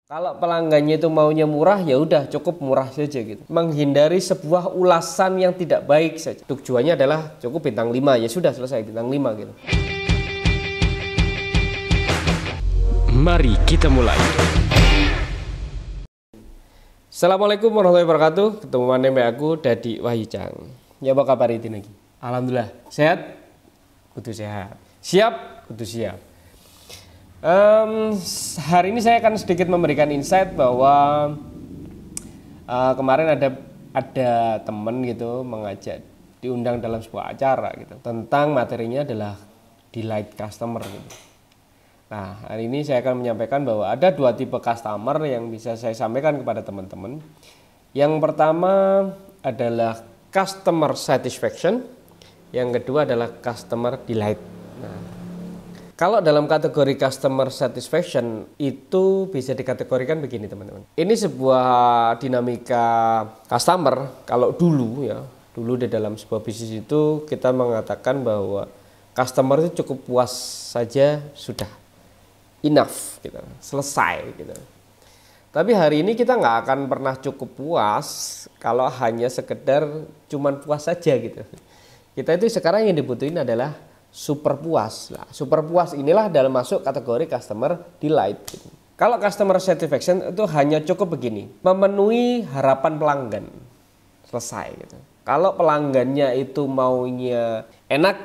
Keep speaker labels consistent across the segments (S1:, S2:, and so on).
S1: Kalau pelanggannya itu maunya murah, ya udah cukup murah saja gitu. Menghindari sebuah ulasan yang tidak baik saja. Tujuannya adalah cukup bintang 5, ya sudah selesai bintang 5 gitu.
S2: Mari kita mulai.
S1: Assalamualaikum warahmatullahi wabarakatuh. Ketemu dengan aku Dadi Wahyucang. Ya apa kabar ini lagi? Alhamdulillah sehat, kudu sehat. Siap, kudu siap. Hari ini saya akan sedikit memberikan insight bahwa kemarin ada teman gitu mengajak diundang dalam sebuah acara gitu tentang materinya adalah delight customer gitu. Nah, hari ini saya akan menyampaikan bahwa ada dua tipe customer yang bisa saya sampaikan kepada teman-teman. Yang pertama adalah customer satisfaction, yang kedua adalah customer delight. Nah, kalau dalam kategori customer satisfaction itu bisa dikategorikan begini teman-teman. Ini sebuah dinamika customer. Kalau dulu di dalam sebuah bisnis itu kita mengatakan bahwa customer itu cukup puas saja sudah enough gitu, selesai gitu. Tapi hari ini kita nggak akan pernah cukup puas kalau hanya sekedar cuman puas saja gitu. Kita itu sekarang yang dibutuhin adalah super puas. Nah, super puas inilah dalam masuk kategori customer delight gitu. Kalau customer satisfaction itu hanya cukup begini, memenuhi harapan pelanggan, selesai gitu. Kalau pelanggannya itu maunya enak,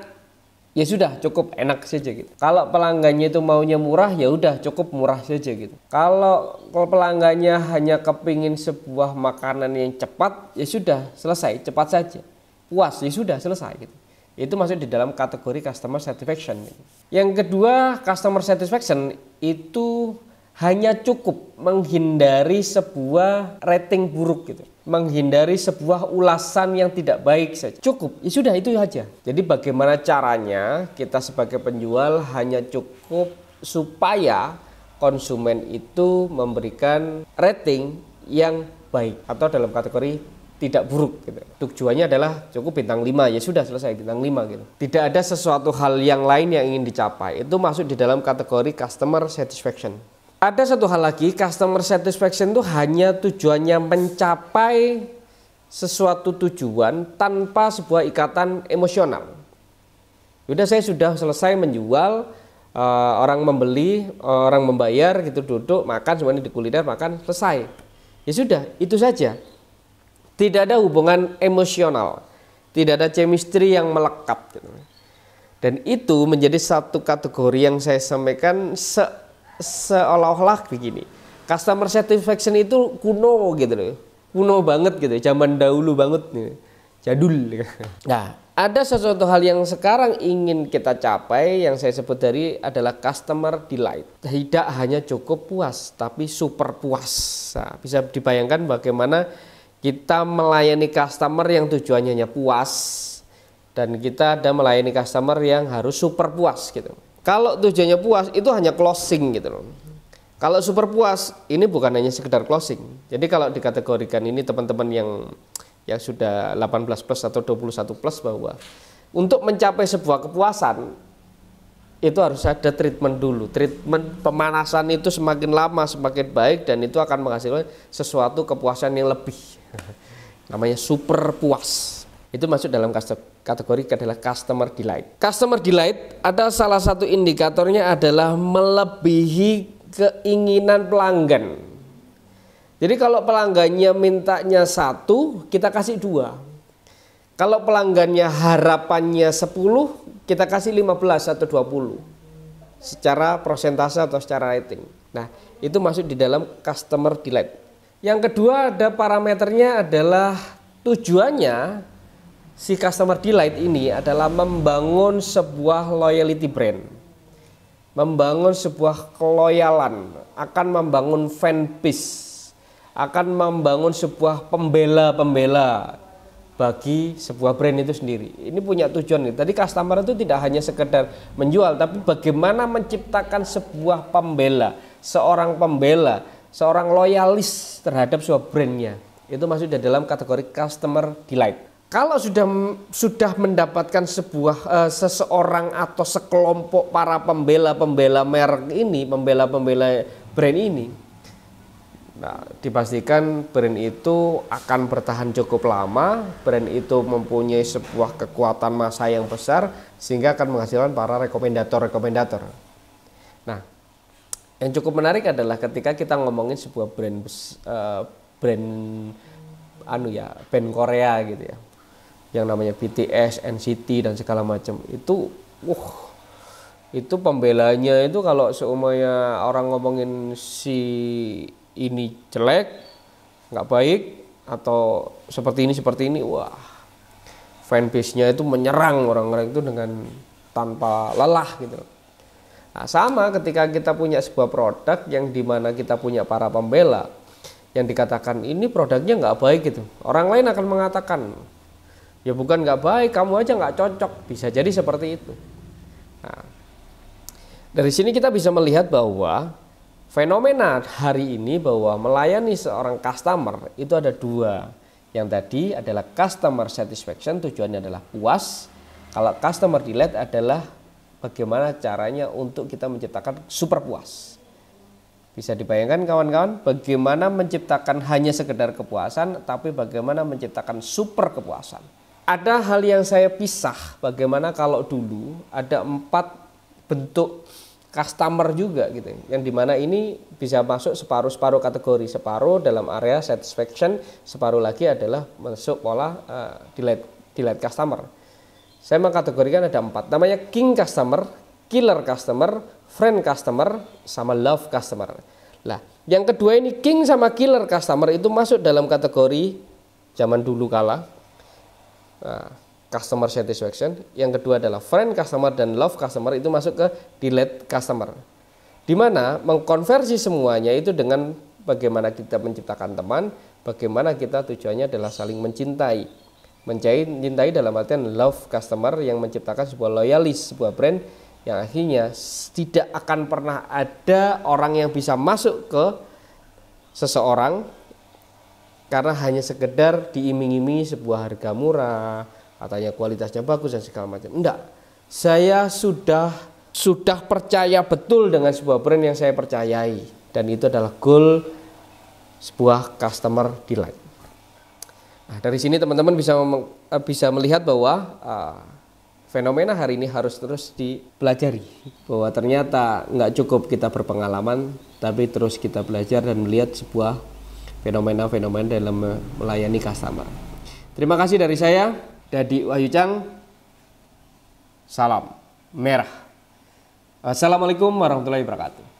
S1: ya sudah cukup enak saja gitu. Kalau pelanggannya itu maunya murah, ya udah cukup murah saja gitu. Kalau pelanggannya hanya kepingin sebuah makanan yang cepat, ya sudah selesai, cepat saja. Puas, ya sudah selesai gitu. Itu masuk di dalam kategori customer satisfaction. Yang kedua, customer satisfaction itu hanya cukup menghindari sebuah rating buruk gitu, menghindari sebuah ulasan yang tidak baik saja. Cukup, ya sudah itu saja. Jadi bagaimana caranya kita sebagai penjual hanya cukup supaya konsumen itu memberikan rating yang baik atau dalam kategori tidak buruk gitu. Tujuannya adalah cukup bintang 5, ya sudah selesai bintang 5 gitu. Tidak ada sesuatu hal yang lain yang ingin dicapai. Itu masuk di dalam kategori customer satisfaction. Ada satu hal lagi, customer satisfaction itu hanya tujuannya mencapai sesuatu tujuan tanpa sebuah ikatan emosional. Sudah saya sudah selesai menjual, orang membeli, orang membayar gitu, duduk makan semuanya di kuliner, makan selesai. Ya sudah, itu saja. Tidak ada hubungan emosional, tidak ada chemistry yang melekat gitu. Dan itu menjadi satu kategori yang saya sampaikan seolah-olah begini. Customer satisfaction itu kuno gitu loh. Kuno banget gitu, zaman dahulu banget nih. Jadul. Nah, ada sesuatu hal yang sekarang ingin kita capai yang saya sebut tadi adalah customer delight. Tidak hanya cukup puas, tapi super puas. Nah, bisa dibayangkan bagaimana kita melayani customer yang tujuannya hanya puas dan kita ada melayani customer yang harus super puas gitu. Kalau tujuannya puas itu hanya closing gitu loh. Kalau super puas ini bukan hanya sekedar closing. Jadi kalau dikategorikan ini teman-teman yang sudah 18 plus atau 21 plus bahwa untuk mencapai sebuah kepuasan itu harus ada treatment dulu. Treatment pemanasan itu semakin lama semakin baik dan itu akan menghasilkan sesuatu kepuasan yang lebih. Namanya super puas. Itu masuk dalam kategori adalah customer delight. Customer delight ada salah satu indikatornya adalah melebihi keinginan pelanggan. Jadi kalau pelanggannya mintanya 1, kita kasih 2. Kalau pelanggannya harapannya 10, kita kasih 15 atau 20 secara persentase atau secara rating. Nah, itu masuk di dalam customer delight. Yang kedua ada parameternya adalah tujuannya si customer delight ini adalah membangun sebuah loyalty brand, membangun sebuah keloyalan, akan membangun fan base, akan membangun sebuah pembela bagi sebuah brand itu sendiri. Ini punya tujuan. Tadi customer itu tidak hanya sekedar menjual, tapi bagaimana menciptakan sebuah pembela, seorang loyalis terhadap sebuah brandnya. Itu masuk di dalam kategori customer delight. Kalau sudah mendapatkan seseorang atau sekelompok para pembela merek ini, pembela brand ini, Nah, dipastikan brand itu akan bertahan cukup lama, brand itu mempunyai sebuah kekuatan massa yang besar sehingga akan menghasilkan para rekomendator. Nah, yang cukup menarik adalah ketika kita ngomongin sebuah band Korea gitu ya, yang namanya BTS, NCT dan segala macam itu pembelanya itu kalau seumurnya orang ngomongin si ini jelek, nggak baik atau seperti ini, wah, fanbase-nya itu menyerang orang-orang itu dengan tanpa lelah gitu. Nah, sama ketika kita punya sebuah produk yang dimana kita punya para pembela yang dikatakan ini produknya nggak baik gitu, orang lain akan mengatakan ya bukan nggak baik, kamu aja nggak cocok, bisa jadi seperti itu. Nah, dari sini kita bisa melihat bahwa fenomena hari ini bahwa melayani seorang customer itu ada dua. Yang tadi adalah customer satisfaction, tujuannya adalah puas. Kalau customer delight adalah bagaimana caranya untuk kita menciptakan super puas. Bisa dibayangkan kawan-kawan, bagaimana menciptakan hanya sekedar kepuasan, tapi bagaimana menciptakan super kepuasan. Ada hal yang saya pisah, bagaimana kalau dulu ada 4 bentuk customer juga gitu, yang dimana ini bisa masuk separuh kategori, separuh dalam area satisfaction, separuh lagi adalah masuk pola delight customer. Saya mengkategorikan ada 4, namanya king customer, killer customer, friend customer, sama love customer. Lah, yang kedua ini king sama killer customer itu masuk dalam kategori zaman dulu kala customer satisfaction. Yang kedua adalah friend customer dan love customer itu masuk ke delight customer, dimana mengkonversi semuanya itu dengan bagaimana kita menciptakan teman, bagaimana kita tujuannya adalah saling mencintai dalam artian love customer yang menciptakan sebuah loyalis, sebuah brand yang akhirnya tidak akan pernah ada orang yang bisa masuk ke seseorang karena hanya sekedar diiming-imingi sebuah harga murah, katanya kualitasnya bagus dan segala macam. Enggak, saya sudah percaya betul dengan sebuah brand yang saya percayai, dan itu adalah goal sebuah customer delight. Nah, dari sini teman-teman bisa melihat bahwa fenomena hari ini harus terus dipelajari, bahwa ternyata nggak cukup kita berpengalaman, tapi terus kita belajar dan melihat sebuah fenomena-fenomena dalam melayani customer. Terima kasih dari saya, Dadi Wahyucang, salam merah. Assalamualaikum warahmatullahi wabarakatuh.